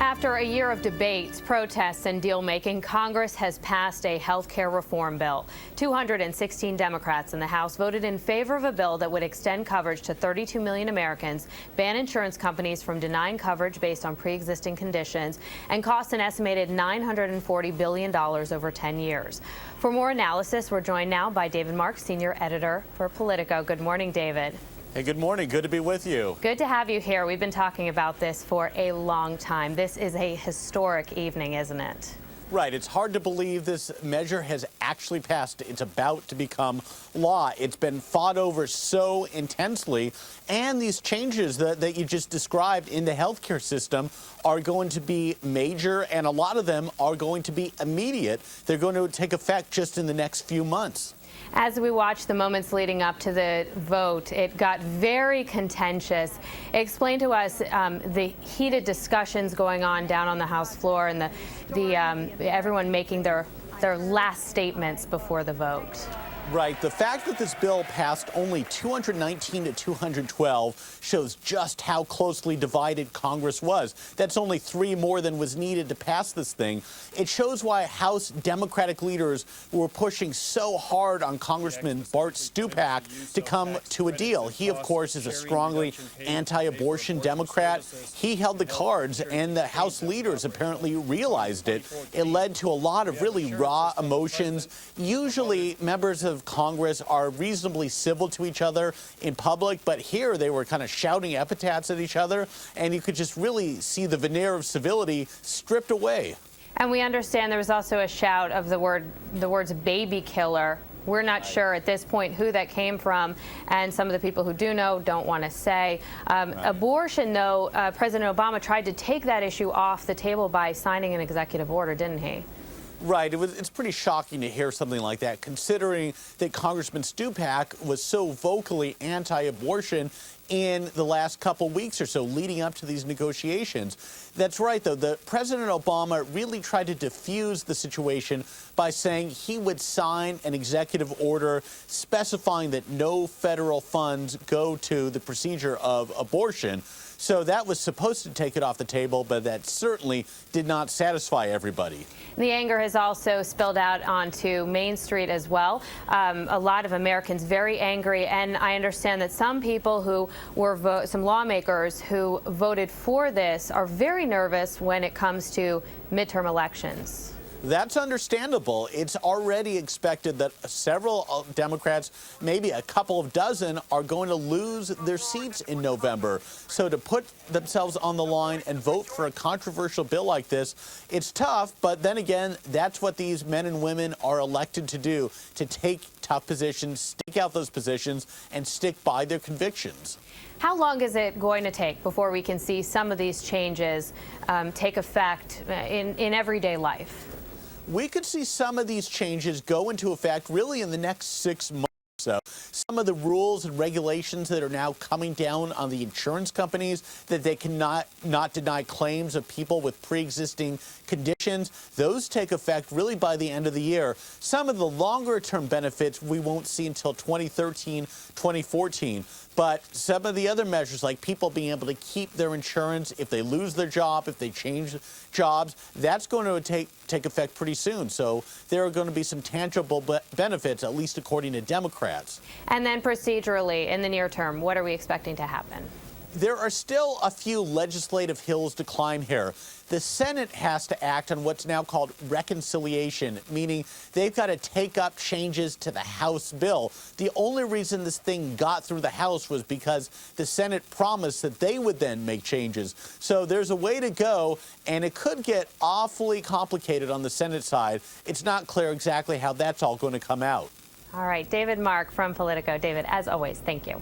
After a year of debates, protests, and deal-making, Congress has passed a health care reform bill. 216 Democrats in the House voted in favor of a bill that would extend coverage to 32 million Americans, ban insurance companies from denying coverage based on pre-existing conditions, and cost an estimated $940 billion over 10 years. For more analysis, we're joined now by David Marks, senior editor for Politico. Good morning, David. Hey, good morning. Good to be with you. Good to have you here. We've been talking about this for a long time. This is a historic evening, isn't it? Right. It's hard to believe this measure has actually passed. It's about to become law. It's been fought over so intensely. And these changes that you just described in the healthcare system are going to be major, and a lot of them are going to be immediate. They're going to take effect just in the next few months. As we watched the moments leading up to the vote, it got very contentious. Explain to us the heated discussions going on down on the House floor and everyone making their last statements before the vote. Right. The fact that this bill passed only 219 to 212 shows just how closely divided Congress was. That's only 3 more than was needed to pass this thing. It shows why House Democratic leaders were pushing so hard on Congressman Bart Stupak to come to a deal. He, of course, is a strongly anti-abortion Democrat. He held the cards, and the House leaders apparently realized it. It led to a lot of really raw emotions. Usually, members of Congress are reasonably civil to each other in public, but here they were kind of shouting epithets at each other, and you could just really see the veneer of civility stripped away. And we understand there was also a shout of the words baby killer. We're not sure at this point who that came from, and some of the people who do know don't want to say. Abortion, though, President Obama tried to take that issue off the table by signing an executive order, didn't he? Right. It's pretty shocking to hear something like that, considering that Congressman Stupak was so vocally anti-abortion in the last couple weeks or so leading up to these negotiations. That's right, though. President Obama really tried to diffuse the situation by saying he would sign an executive order specifying that no federal funds go to the procedure of abortion. So that was supposed to take it off the table, but that certainly did not satisfy everybody. The anger has also spilled out onto Main Street as well. A lot of Americans very angry, and I understand that some people who were some lawmakers who voted for this are very nervous when it comes to midterm elections. That's understandable. It's already expected that several Democrats, maybe a couple of dozen, are going to lose their seats in November. So to put themselves on the line and vote for a controversial bill like this, it's tough. But then again, that's what these men and women are elected to do, to take tough positions, stick out those positions, and stick by their convictions. How long is it going to take before we can see some of these changes take effect in everyday life? We could see some of these changes go into effect really in the next 6 months. So some of the rules and regulations that are now coming down on the insurance companies, that they cannot not deny claims of people with pre-existing conditions, those take effect really by the end of the year. Some of the longer-term benefits we won't see until 2013, 2014. But some of the other measures, like people being able to keep their insurance if they lose their job, if they change jobs, that's going to take effect pretty soon. So there are going to be some tangible benefits, at least according to Democrats. And then procedurally, in the near term, what are we expecting to happen? There are still a few legislative hills to climb here. The Senate has to act on what's now called reconciliation, meaning they've got to take up changes to the House bill. The only reason this thing got through the House was because the Senate promised that they would then make changes. So there's a way to go, and it could get awfully complicated on the Senate side. It's not clear exactly how that's all going to come out. All right, David Mark from Politico. David, as always, thank you.